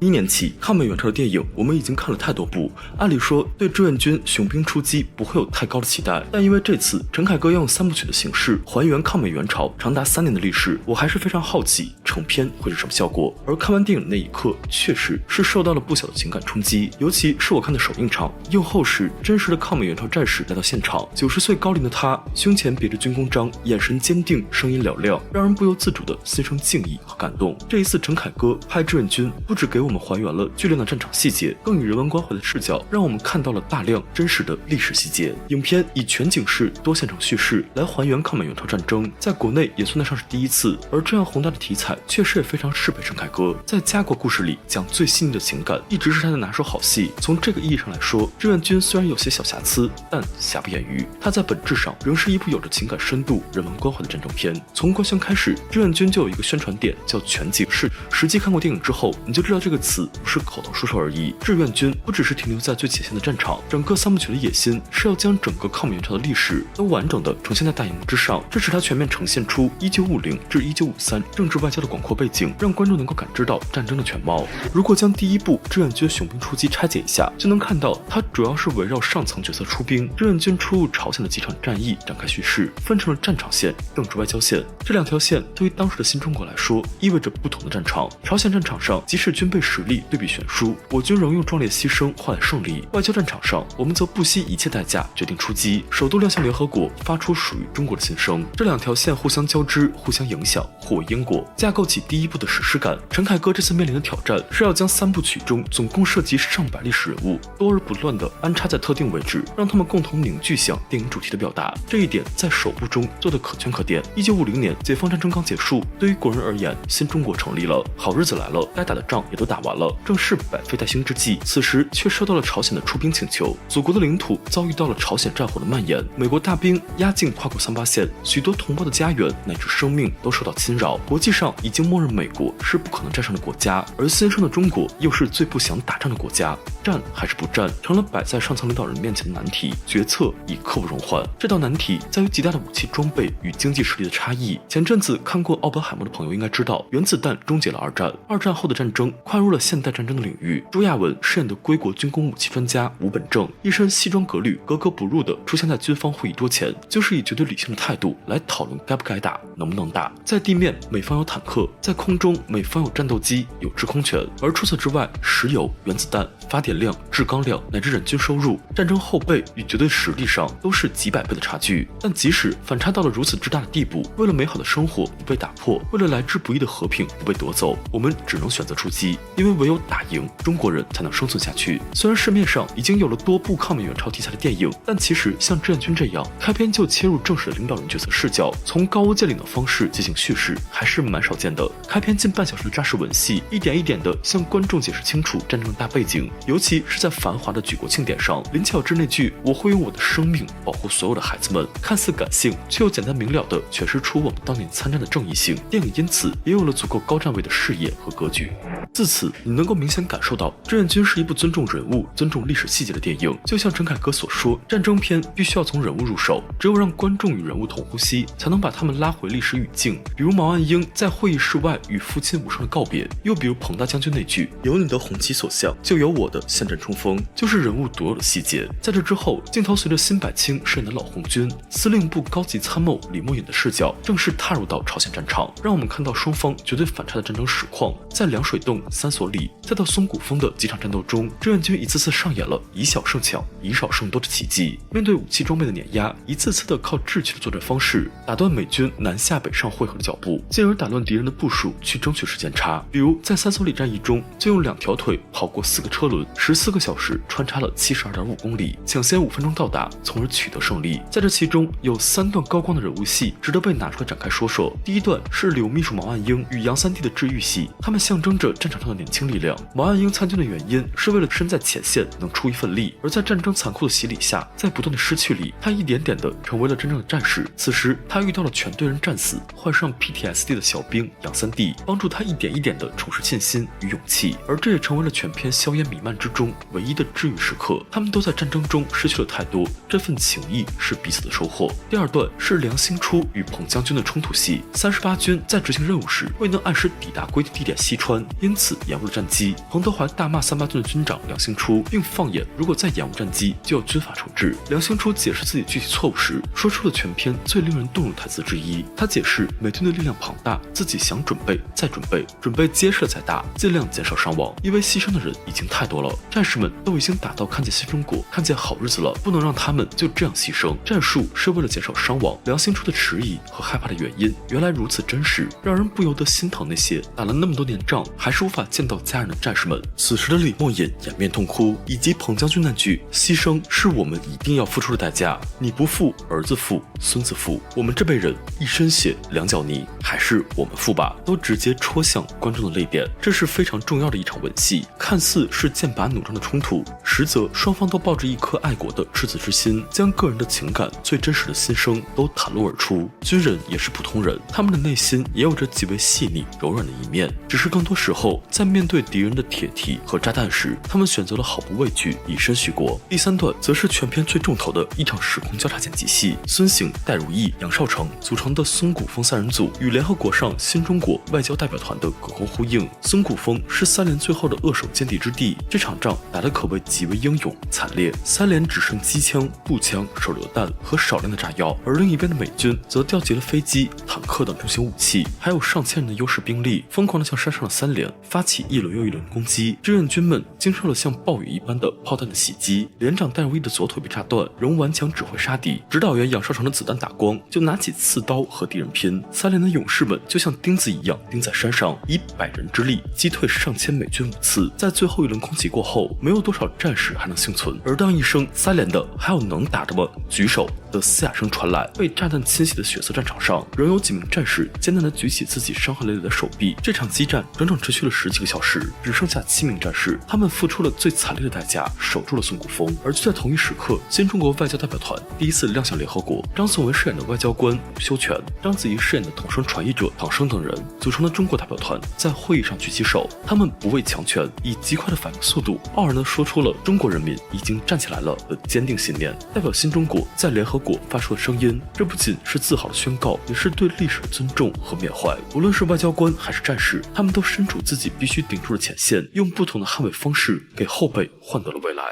1年起，抗美援朝的电影我们已经看了太多部，按理说对志愿军雄兵出击不会有太高的期待，但因为这次陈凯歌要用3部曲的形式还原抗美援朝长达3年的历史，我还是非常好奇成片会是什么效果。而看完电影的那一刻，确实是受到了不小的情感冲击，尤其是我看的首映场，映后时真实的抗美援朝战士来到现场，90岁高龄的他，胸前别着军功章，眼神坚定，声音嘹亮，让人不由自主的心生敬意和感动。这一次陈凯歌拍志愿军，不只给我们还原了巨量的战场细节，更以人文关怀的视角，让我们看到了大量真实的历史细节。影片以全景式多现场叙事来还原抗美援朝战争，在国内也算得上是第一次，而这样宏大的题材确实也非常适配陈凯歌。在家国故事里讲最细腻的情感，一直是他的拿手好戏。从这个意义上来说，志愿军虽然有些小瑕疵，但瑕不掩瑜，它在本质上仍是一部有着情感深度、人文关怀的战争片。从官宣开始，志愿军就有一个宣传点叫全景式，实际看过电影之后，你就知道这个词不是口头说说而已。志愿军不只是停留在最前线的战场，整个3部曲的野心是要将整个抗美援朝的历史都完整的呈现在大荧幕之上，这使它全面呈现出1950至1953政治外交的广阔背景，让观众能够感知到战争的全貌。如果将第1部志愿军雄兵出击拆解一下，就能看到它主要是围绕上层角色出兵，志愿军出入朝鲜的几场战役展开叙事，分成了战场线、政治外交线。这2条线对于当时的新中国来说，意味着不同的战场。朝鲜战场上，即使军备实力对比悬殊，我军仍用壮烈牺牲换来胜利。外交战场上，我们则不惜一切代价决定出击，首度亮相联合国，发出属于中国的心声。这2条线互相交织，互相影响，互为因果，架构起第1部的史诗感。陈凯歌这次面临的挑战是要将3部曲中总共涉及上百历史人物多而不乱地安插在特定位置，让他们共同凝聚向电影主题的表达。这一点在首部中做得可圈可点。1950年解放战争刚结束，对于国人而言，新中国成立了，好日子来了，该打的仗也都打完了，正是百废待兴之际。此时却收到了朝鲜的出兵请求，祖国的领土遭遇到了朝鲜战火的蔓延，美国大兵压境跨过38线，许多同胞的家园乃至生命都受到侵扰。国际上已经默认美国是不可能战胜的国家，而新生的中国又是最不想打仗的国家，战还是不战，成了摆在上层领导人面前的难题，决策已刻不容缓。这道难题在于极大的武器装备与经济实力的差异。前阵子看过奥本海默的朋友应该知道，原子弹终结了2战，2战后的战争跨入了现代战争的领域。朱亚文饰演的归国军工武器专家吴本正，一身西装革履，格格不入的出现在军方会议桌前，就是以绝对理性的态度来讨论该不该打，能不能打。在地面，美方有坦克；在空中，美方有战斗机，有制空权。而除此之外，石油、原子弹、发电量、制钢量乃至人均收入，战争后备与绝对实力上都是几百倍的差距。但即使反差到了如此之大的地步，为了美好的生活不被打破，为了来之不易的和平不被夺走，我们只能选择出击，因为唯有打赢，中国人才能生存下去。虽然市面上已经有了多部抗美援朝题材的电影，但其实像志愿军这样开篇就切入正式的领导人角色视角，从高屋建瓴的方式进行叙事，还是蛮少见的。开篇近半小时的扎实文戏，一点一点的向观众解释清楚战争的大背景，尤其是在繁华的举国庆典上，林巧稚那句“我会用我的生命保护所有的孩子们”，看似感性，却又简单明了地诠释出我们当年参战的正义性。电影因此也有了足够高站位的视野和格局。自此，你能够明显感受到，志愿军是一部尊重人物、尊重历史细节的电影。就像陈凯歌所说，战争片必须要从人物入手，只有让观众与人物同呼吸，才能把他们拉回历史语境。比如毛岸英在会议室外与父亲无声的告别，又比如彭大将军那句“有你的红旗所向，就有我的现战冲锋”，就是人物独有的细节。在这之后，镜头随着辛柏青饰演的老红军、司令部高级参谋李默允的视角，正式踏入到朝鲜战场，让我们看到双方绝对反差的战争实况。在凉水洞、三所里，再到松骨峰的几场战斗中，志愿军一次次上演了以小胜强、以少胜多的奇迹。面对武器装备的碾压，一次次的靠智取的作战方式，打断美军南下北上汇合的脚步，进而打乱敌人的部署，去争取时间差。比如在三所里战役中，就用2条腿跑过4个车轮，14个小时穿插了72.5公里，抢先5分钟到达，从而取得胜利。在这其中有3段高光的人物戏值得被拿出来展开说说。第一段是柳秘书毛岸英与杨三弟的治愈戏，他们象征着战场上的年轻力量。毛岸英参军的原因是为了身在前线能出一份力，而在战争残酷的洗礼下，在不断的失去里，他一点点的成为了真正的战士。此时他遇到了全队人战死、患上 PTSD 的小兵杨三弟，帮助他一点一点的重拾信心与勇气，而这也成为了全片硝烟弥漫之中唯一的治愈时刻。他们都在战争中失去了太多，这份情谊是彼此的收获。第二段是梁兴初与彭将军的冲突戏，38军在执行任务时未能按时抵达规定地点西川，因此延误了战机。彭德怀大骂3·8军的军长梁兴初，并放言如果再延误战机，就要军法处置。梁兴初解释自己具体错误时，说出了全篇最令人动容台词之一。他解释美军的力量庞大，自己想准备再准备，准备接射再打，尽量减少伤亡，因为牺牲的人已经太多了。战士们都已经打到看见新中国、看见好日子了，不能让他们就这样牺牲。战术是为了减少伤亡。梁兴初的迟疑和害怕的原因原来如此真实，让人不由得心疼那些打了那么多年仗还是无法见到家人的战士们。此时的李默隐掩面痛哭，以及彭将军那句“牺牲是我们一定要付出的代价，你不付，儿子付，孙子付，我们这辈人一身血两脚泥，还是我们付吧”，都直接戳向观众的泪点。这是非常重要的一场文戏，看似是剑拔弩张的冲突，实则双方都抱着一颗爱国的赤子之心，将个人的情感最真实的心声都袒露而出。军人也是普通人，他们的内心也有着极为细腻柔软的一面，只是更多时候在面对敌人的铁蹄和炸弹时，他们选择了毫不畏惧，以身许国。第3段则是全片最重头的一场时空交叉剪辑戏，孙行、戴如意、杨少成组成的孙古峰3人组与联合国上新中国外交代表团的隔空呼应。孙古峰是3联最后的扼守歼敌之地，这场仗打得可谓极为英勇惨烈，3联只剩机枪、步枪、手榴弹和少量的炸药，而另一边的美军则调集了飞机、坦克等重型武器，还有上千人的优势兵力，疯狂地向山上的3联发起一轮又一轮攻击。志愿军们经受了像暴雨一般的炮弹的袭击，连长戴如意的左腿被炸断，仍顽强指挥杀敌。指导员杨少成的子弹打光，就拿起刺刀和敌人拼。3联的勇士们就像钉子一样钉在山上，以100人之力击退上千美军5次。在最后一轮空袭过后，没有多少战士还能幸存。而当一声3联的还有能打的吗？举手的嘶哑声传来，被炸弹侵袭的血色战场上，仍有几名战士艰难地举起自己伤痕累累的手臂。这场激战整整持续了10几个小时，只剩下7名战士，他们付出了最惨烈的代价，守住了孙古峰。而就在同一时刻，新中国外交代表团第一次亮相联合国，张颂文饰演的外交官吴修全、章子怡饰演的统声传译者唐生等人组成的中国代表团在会议上举起手，他们不畏强权，以极快的反应速度，傲然地说出了中国人民已经站起来了的坚定信念，代表新中国在联合国发出的声音。这不仅是自豪的宣告，也是对历史的尊重和缅怀。无论是外交官还是战士，他们都身处自己必须顶住的前线，用不同的捍卫方式给后辈换得了未来。